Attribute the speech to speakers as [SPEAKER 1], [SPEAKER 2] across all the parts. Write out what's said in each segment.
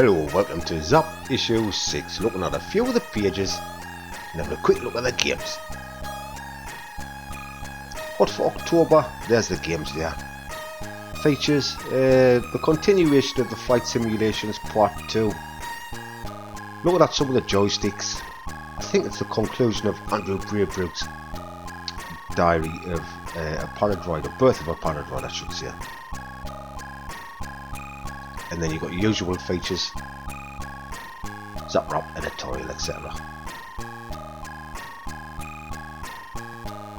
[SPEAKER 1] Hello, welcome to Zzap issue 6, looking at a few of the pages and having a quick look at the games. Hot for October, there's the games there. Features, the continuation of the Flight Simulations Part 2. Looking at some of the joysticks, I think it's the conclusion of Andrew Braybrook's diary of a paradroid, or birth of a paradroid I should say. And then you've got your usual features, Zzap, editorial, etc.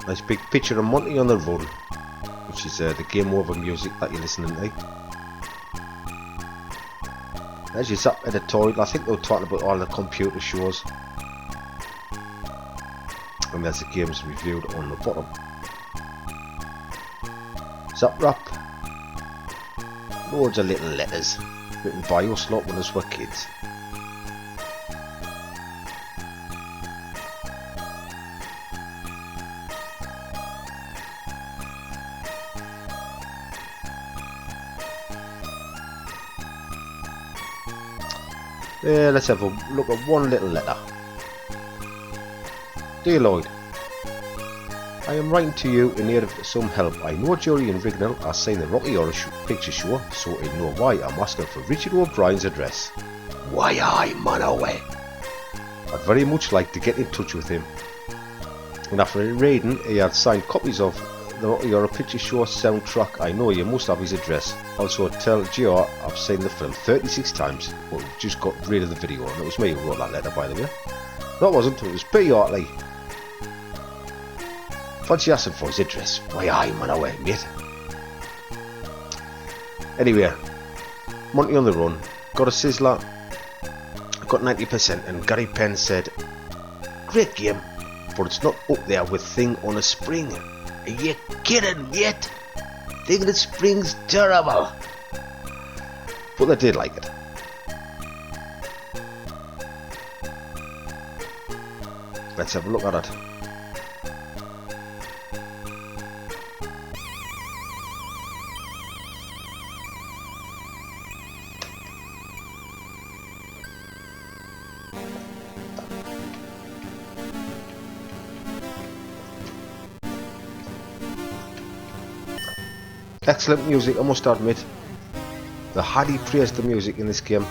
[SPEAKER 1] Nice big picture of Monty on the Run, which is the game over music that you're listening to. There's your Zzap editorial. I think they were talking about all the computer shows. And there's the games reviewed on the bottom. Zzap, loads of little letters written by us lot when us were kids. Let's have a look at one little letter. Dear Lloyd, I am writing to you in need of some help. I know Julie and Rignall are saying the Rocky Horror Picture Show, so I know why I'm asking for Richard O'Brien's address. Why I man away. I'd very much like to get in touch with him. And after reading, he had signed copies of the Rocky Horror Picture Show soundtrack. I know you must have his address. Also tell GR I've seen the film 36 times, but we've just got rid of the video, and it was me who wrote that letter, by the way. No, it wasn't, it was P. Hartley. Fancy asking for his address. Why I man away, mate. Anyway, Monty on the Run, got a sizzler, got 90%, and Gary Penn said, great game, but it's not up there with Thing on a Spring. Are you kidding, mate? Thing on a Spring's terrible. But they did like it. Let's have a look at it. Excellent music, I must admit. The Hardy praised the music in this game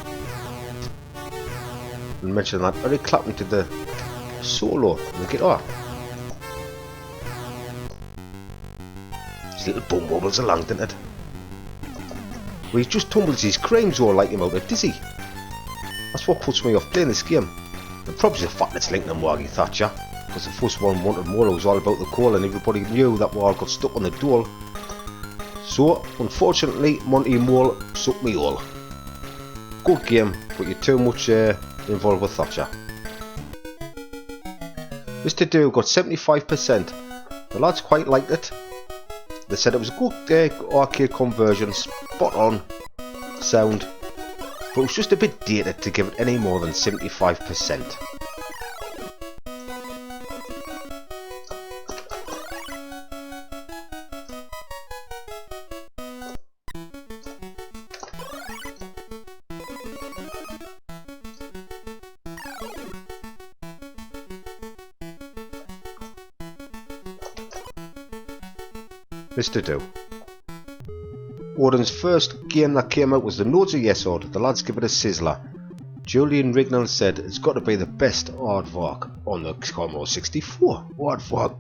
[SPEAKER 1] and mentioned that Eric Clapton did the solo on the guitar. His little bum wobbles along, didn't it? Well, he just tumbles his cranes all like him out of dizzy. That's what puts me off playing this game. And probably the fact it's linked to Margaret Thatcher, because the first one wanted more. It was all about the coal, and everybody knew that we all got stuck on the dole. So, unfortunately, Monty Mole sucked me all. Good game, but you're too much involved with Thatcher. Mr. Do got 75%. The lads quite liked it. They said it was a good arcade conversion, spot on sound, but it was just a bit dated to give it any more than 75%. Mr. Do. Odin's first game that came out was the Nodes of Yesod. The lads give it a sizzler. Julian Rignall said it's got to be the best aardvark on the Commodore 64. Aardvark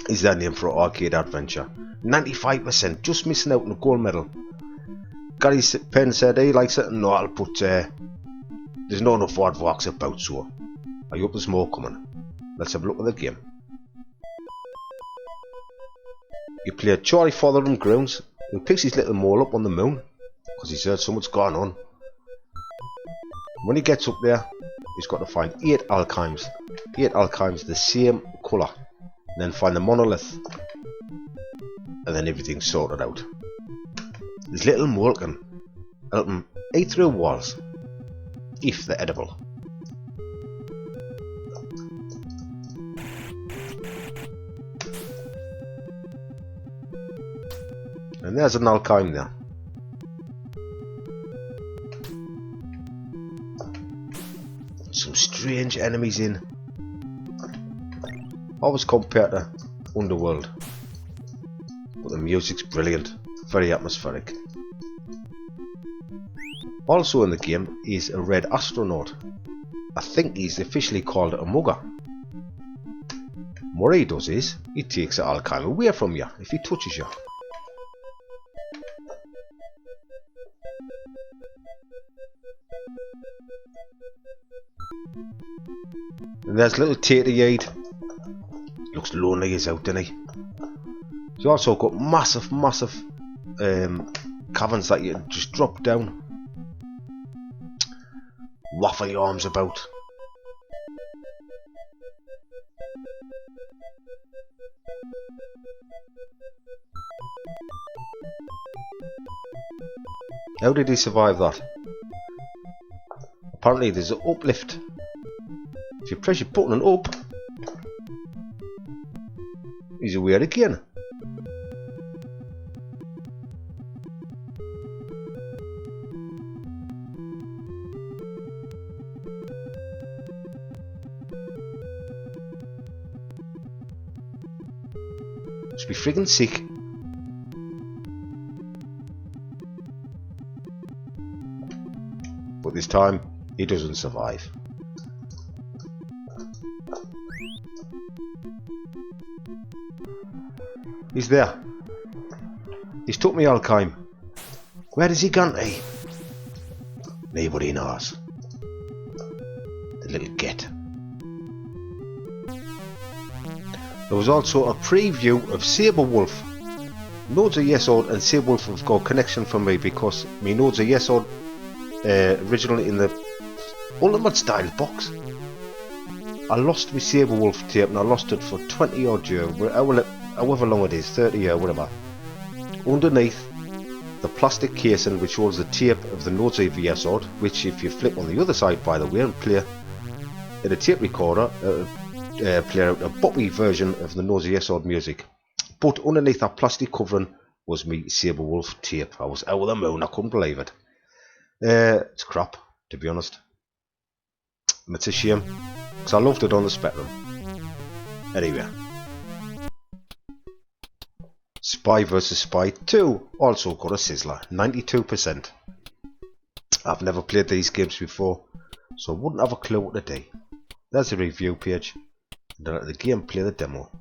[SPEAKER 1] is their name for an arcade adventure. 95%, just missing out on a gold medal. Gary Penn said he likes it and all, but there's not enough aardvarks about, so I hope there's more coming. Let's have a look at the game. You play Charlie Fotherum Grounds, who picks his little mole up on the moon because he's heard something's gone on. When he gets up there, he's got to find 8 alchimes. 8 alchimes the same colour, and then find the monolith, and then everything's sorted out. His little mole can help him eat through walls, if they're edible. And there's an alchime there. strange enemies in. Always compared to Underworld. But the music's brilliant, very atmospheric. Also in the game is a red astronaut. I think he's officially called a mugger. What he does is, he takes the alchemy away from you if he touches you. And there's little Tater-Yade. Looks lonely as out, doesn't he? He's also got massive caverns that you can just drop down. Waffle your arms about. How did he survive that? Apparently there's an uplift. If you press your button and up, he's away again. Must be friggin' sick. But this time, he doesn't survive. He's there. He's took me Alkheim. Where has he gone to? Nobody knows. The little git. There was also a preview of Saberwolf. Nodes of Yesod and Saberwolf have got a connection for me because me Nodes of Yesod originally in the Ultimate Style box. I lost my Saberwolf tape and I lost it for 20 odd years, however long it is, 30 years, whatever. Underneath the plastic casing which holds the tape of the Nodes of Yesod, which if you flip on the other side by the way and play in a tape recorder, play out a boppy version of the Nodes of Yesod music. But underneath that plastic covering was me Saberwolf tape. I was out of the moon, I couldn't believe it. It's crap, to be honest. And it's a shame, because I loved it on the Spectrum. Anyway. Spy vs Spy 2 also got a sizzler, 92%. I've never played these games before, so I wouldn't have a clue what to do. There's the review page, and then let the game play the demo.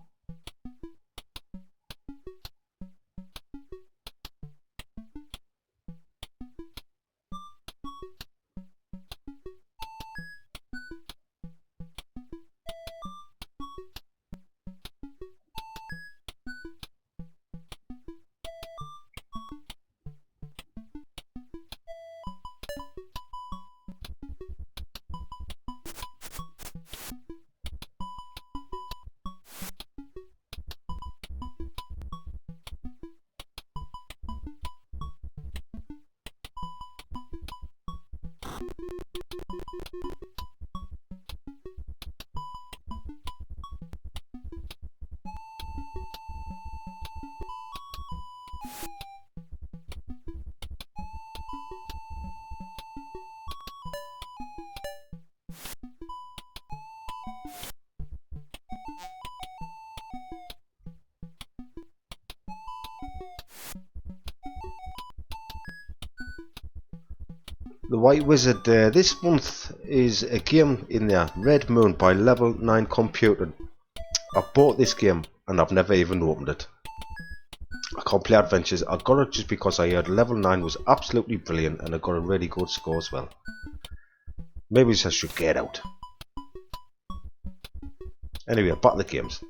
[SPEAKER 1] The White Wizard this month is a game in there, Red Moon by Level 9 Computer. I bought this game and I've never even opened it. I can't play Adventures. I got it just because I heard Level 9 was absolutely brilliant and I got a really good score as well. Maybe I should get out. Anyway, back to the games.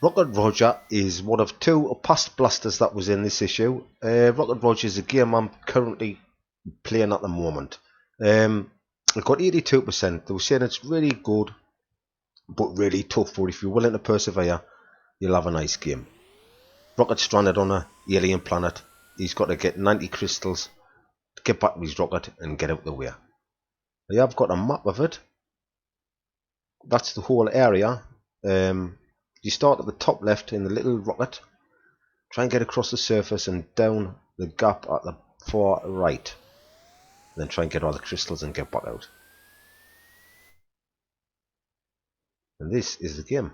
[SPEAKER 1] Rocket Roger is one of two past blasters that was in this issue. Rocket Roger is a game I'm currently playing at the moment. I got 82%. They were saying it's really good but really tough, but if you're willing to persevere you'll have a nice game. Rocket's stranded on an alien planet. He's got to get 90 crystals to get back to his rocket and get out the way. I have got a map of it. That's the whole area. You start at the top left in the little rocket, try and get across the surface and down the gap at the far right. Then try and get all the crystals and get back out. And this is the game.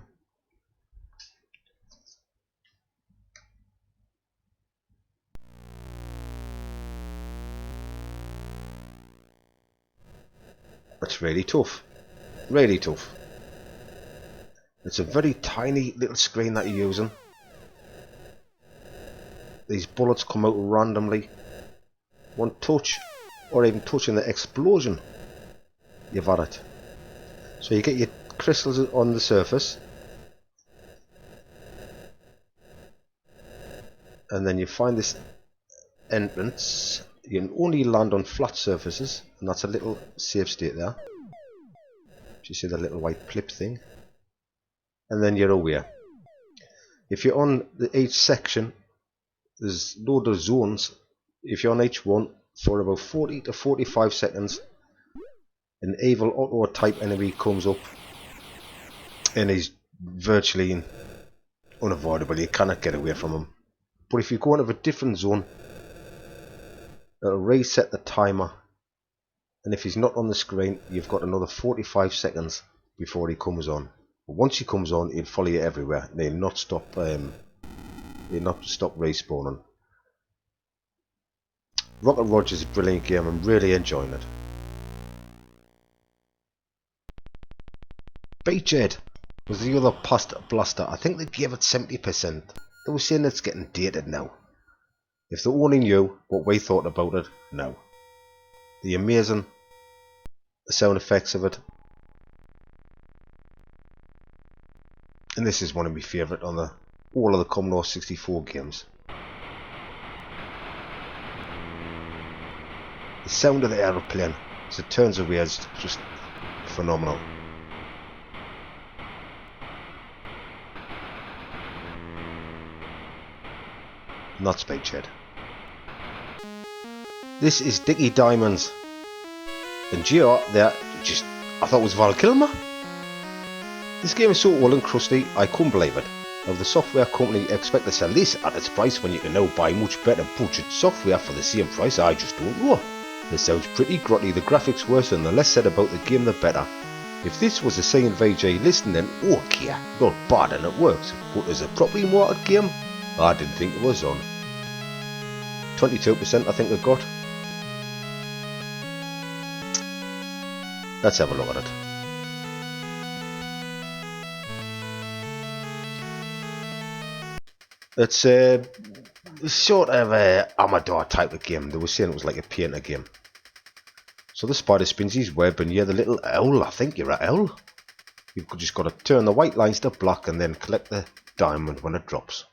[SPEAKER 1] It's really tough. Really tough. It's a very tiny little screen that you're using. These bullets come out randomly. One touch, or even touching the explosion, you've had it. So you get your crystals on the surface, and then you find this entrance. You can only land on flat surfaces, and that's a little safe state there. You see the little white clip thing, and then you're aware. If you're on each section, there's loads of zones. If you're on each one for about 40 to 45 seconds, an evil auto type enemy comes up and is virtually unavoidable. You cannot get away from him. But if you go into a different zone, it'll reset the timer, and if he's not on the screen, you've got another 45 seconds before he comes on. But once he comes on, he'll follow you everywhere, and he'll not stop respawning. Rocket Roger is a brilliant game. I'm really enjoying it. Beachhead was the other past blaster. I think they gave it 70%. They were saying it's getting dated now. If they only knew what we thought about it now. The amazing sound effects of it. And this is one of my favourite on all of the Commodore 64 games. The sound of the aeroplane as it turns away is just phenomenal. Not Beachhead. This is Dickie Diamonds. And GR there, I thought it was Val Kilmer. This game is so old and crusty, I couldn't believe it. Now the software company expect to sell this at its price when you can now buy much better budget software for the same price. I just don't know. This sounds pretty grotty, the graphics worse, and the less said about the game the better. If this was a saying VJ listing, then okay, not bad and it works. But as a properly modded game, I didn't think it was on. 22% I think we've got. Let's have a look at it. It's a sort of a Amador type of game. They were saying it was like a painter game. So the spider spins his web and you're the little owl. I think you're an owl. You've just got to turn the white lines to black and then collect the diamond when it drops.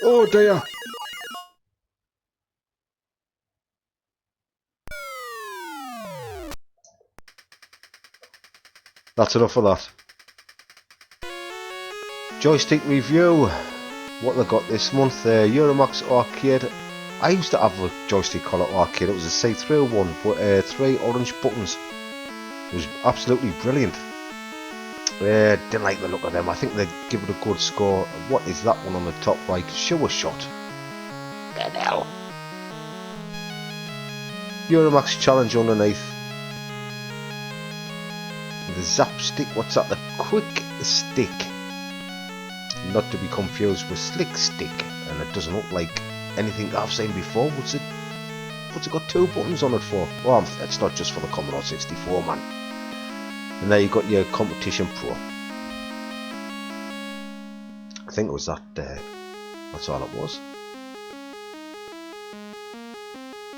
[SPEAKER 1] Oh dear! That's enough of that. Joystick review. What they got this month? Euromax Arcade. I used to have a joystick collar arcade. It was a C3 one, but 3 orange buttons. It was absolutely brilliant. Didn't like the look of them. I think they give it a good score. What is that one on the top right? Shower shot. The hell. Euromax challenge underneath. The Zzap stick. What's that? The quick stick. Not to be confused with slick stick. And it doesn't look like anything I've seen before. What's it got 2 buttons on it for? Well, it's not just for the Commodore 64, man. And there you got your Competition Pro. I think it was that. That's all it was.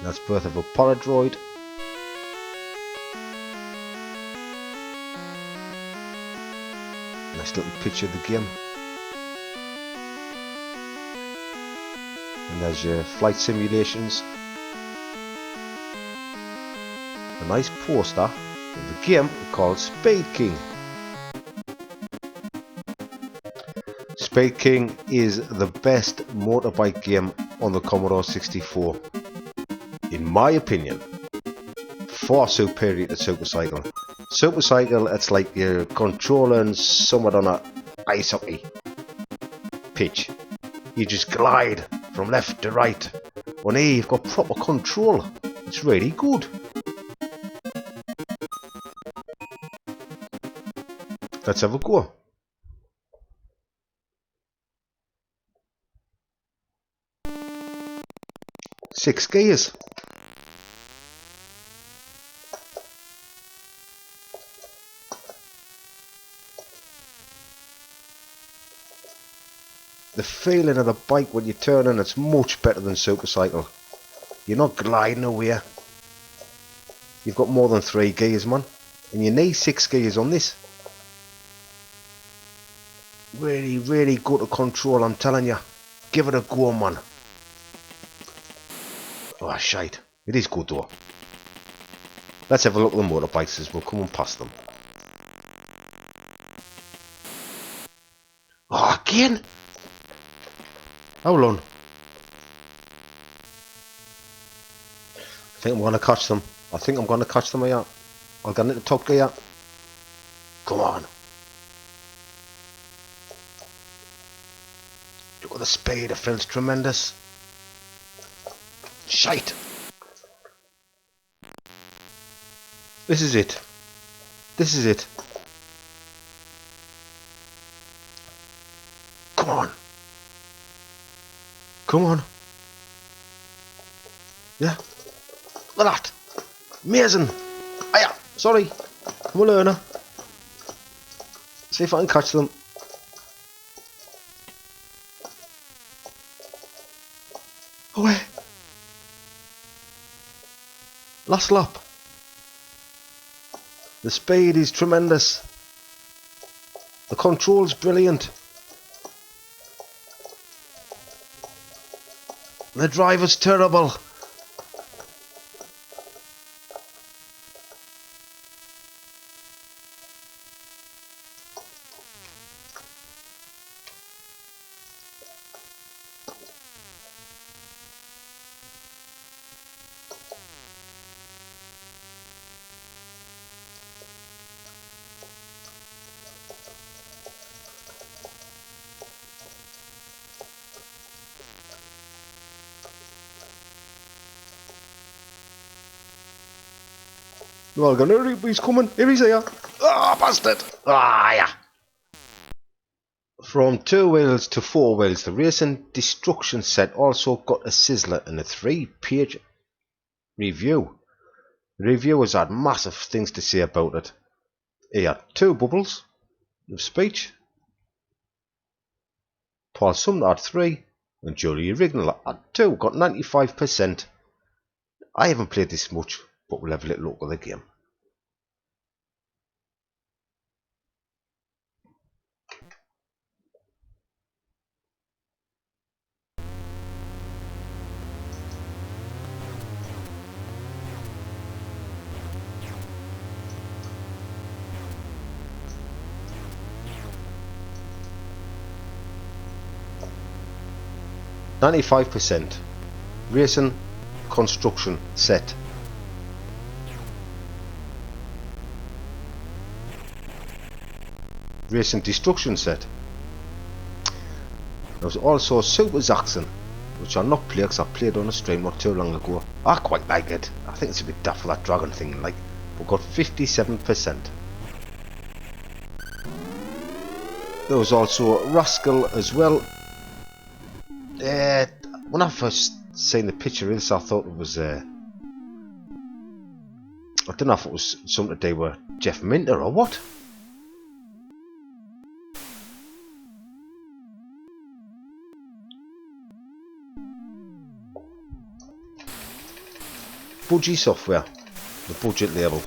[SPEAKER 1] That's Birth of a Paradroid. Nice little picture of the game. And there's your flight simulations. A nice poster of the game called Speed King. Speed King is the best motorbike game on the Commodore 64. In my opinion, far superior to Super Cycle. Super Cycle, it's like you're controlling someone on a ice hockey pitch. You just glide from left to right. On here you've got proper control. It's really good. Let's have a go. Six gears. The feeling of the bike when you're turning, it's much better than Super Cycle. You're not gliding away. You've got more than 3 gears, man. And you need 6 gears on this. Really, really good to control, I'm telling you. Give it a go, man. Oh, shite. It is good though. Let's have a look at the motorbikes as we'll come and past them. Oh, again? How long? I think I'm going to catch them. Here. I'll get into top gear. Come on. Look at the speed, it feels tremendous. Shite. This is it. This is it. Come on. Come on. Yeah. Look at that. Amazing. Hiya. Sorry. I'm a learner. See if I can catch them. Away. Last lap. The speed is tremendous. The control's brilliant. The driver's terrible. Well, he's coming. Here he's here. Ah, bastard. Ah, yeah. From 2 wheels to 4 wheels, the Racing Destruction set also got a sizzler and a 3-page review. The reviewers had massive things to say about it. He had 2 bubbles of speech. Paul Sumner had 3, and Julie Rignall had 2. Got 95%. I haven't played this much, but we'll have a little look at the game. %. Racing construction set. Racing destruction set. There's also Super Zaxxon, which I'll not play because I played on a stream not too long ago. I quite like it. I think it's a bit daft for that dragon thing, like, but got 57%. There was also Rascal as well. When I first seen the picture of this, I thought it was I don't know if it was something to do with Jeff Minter or what. Budgie Software, the budget label.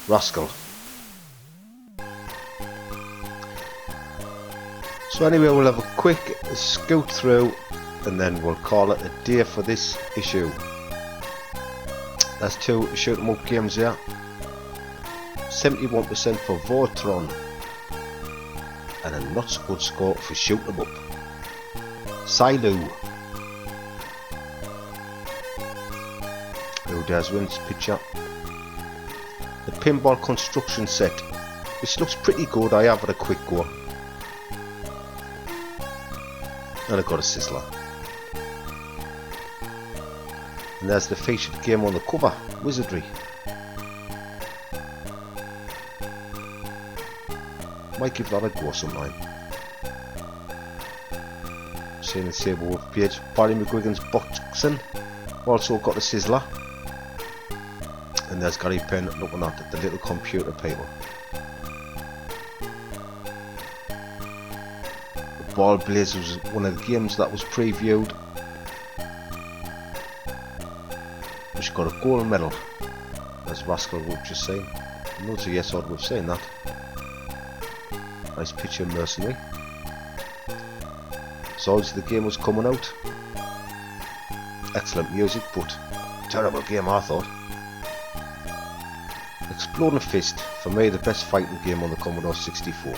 [SPEAKER 1] rascal. So anyway, we'll have a quick scoot through and then we'll call it a day for this issue. There's 2 shoot 'em up games here. 71% for Voltron and a not so good score for shoot 'em up. Silu, who does wins picture. The pinball construction set. This looks pretty good. I have had a quick go. And I got a sizzler. And there's the featured game on the cover, Wizardry. Might give that a go sometime. Same the Saberwolf page. Barry McGuigan's boxing. Also got a sizzler. And there's Gary Penn looking at the little computer people. The Ball Blaze was one of the games that was previewed. Which got a gold medal. As Rascal we've just seen. Loads of yes odd we've seen that. Nice picture, Mercenary. So the game was coming out. Excellent music, but terrible game I thought. Exploding Fist, for me the best fighting game on the Commodore 64.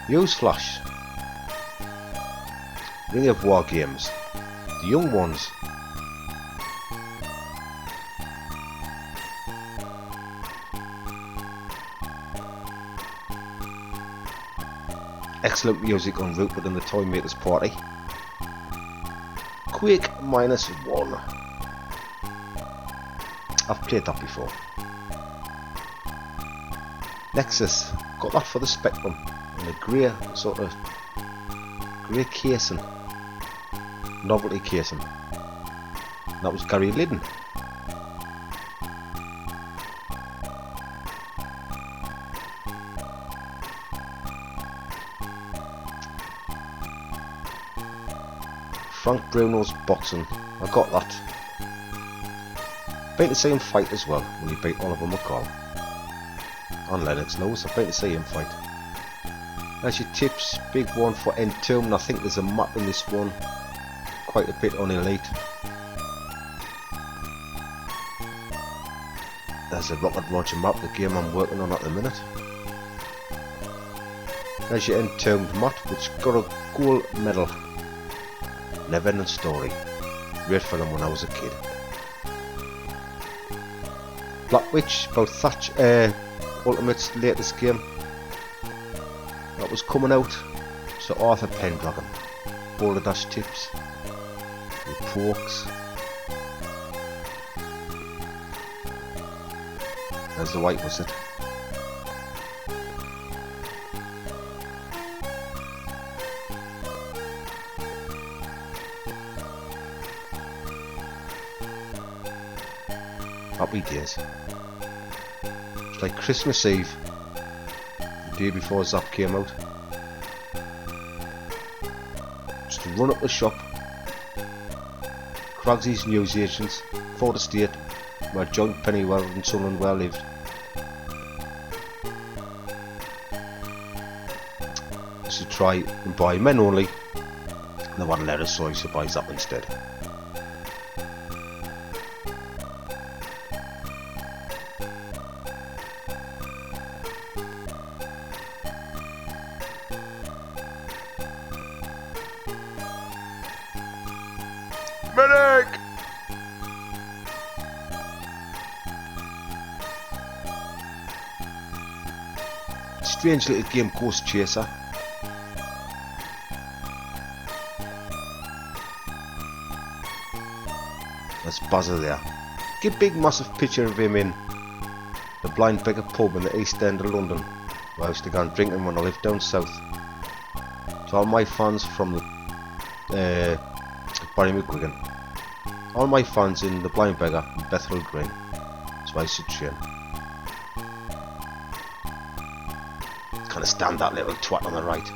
[SPEAKER 1] Use Flash. Ring of War games. The young ones. Excellent music on Rupert and the Toy Makers Party. Quake -1. I've played that before. Nexus, got that for the Spectrum in a grey sort of grey casing, novelty casing. That was Gary Liddon. Frank Bruno's boxing, I got that. Been to see him fight as well when he beat Oliver McCall. On Lennox Lewis, I've been to see him fight. There's your tips, big one for Entomb. I think there's a map in this one, quite a bit on Elite. There's a Rocket Launcher map, the game I'm working on at the minute. There's your Entombed map, which got a gold medal. Never ending story. Great film when I was a kid. Black Witch, about Thatch, Ultimate's latest game. That was coming out. So Arthur Pendragon. Boulder Dash tips. The Pokes. There's the White Wizard. Happy days. It's like Christmas Eve, the day before Zzap came out. Just to run up the shop, Craigsy's newsagents, Ford Estate, where John Pennywell and Son and Well lived. Just to try and buy men only. They wouldn't let us, so I used to buy Zzap instead. Medic! Strange little game, Ghost Chaser. That's Buzzer there. Get big massive picture of him in the Blind Beggar pub in the East End of London, where I used to go and drinking when I lived down south. To all my fans from the Barry McGuigan. All my fans in the Blind Beggar and Bethel Green. That's why I should train. Can't stand that little twat on the right.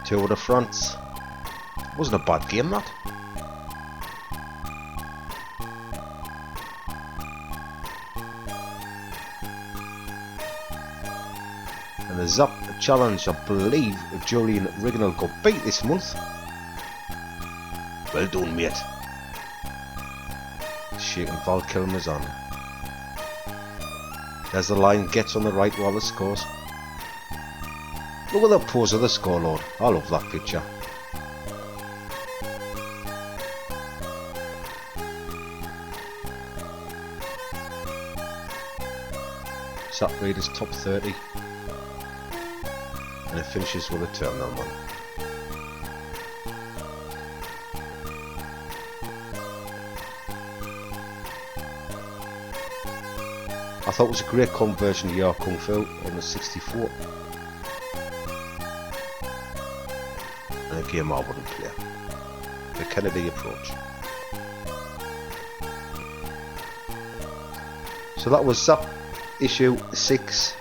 [SPEAKER 1] Tour de France. Wasn't a bad game, that. And the Zzap challenge, I believe Julian Rignall got beat this month. Well done, mate. Shaking Val Kilmer's on. There's the line, gets on the right while the scores. Look at the pose of the scoreboard. I love that picture. Zzap Raiders top 30. And it finishes with a terminal one. I thought it was a great conversion of Yar Kung Fu on the 64. And a game I wouldn't play. The Kennedy approach. So that was Zzap issue 6.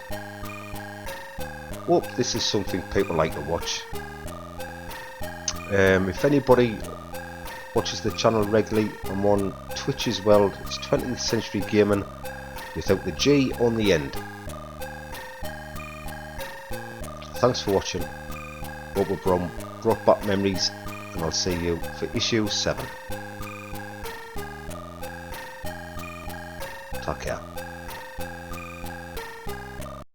[SPEAKER 1] Hope this is something people like to watch. If anybody watches the channel regularly, I'm on Twitch as well. It's 20th Century Gaming without the G on the end. Thanks for watching. Hope we brought back memories, and I'll see you for issue 7. Take care.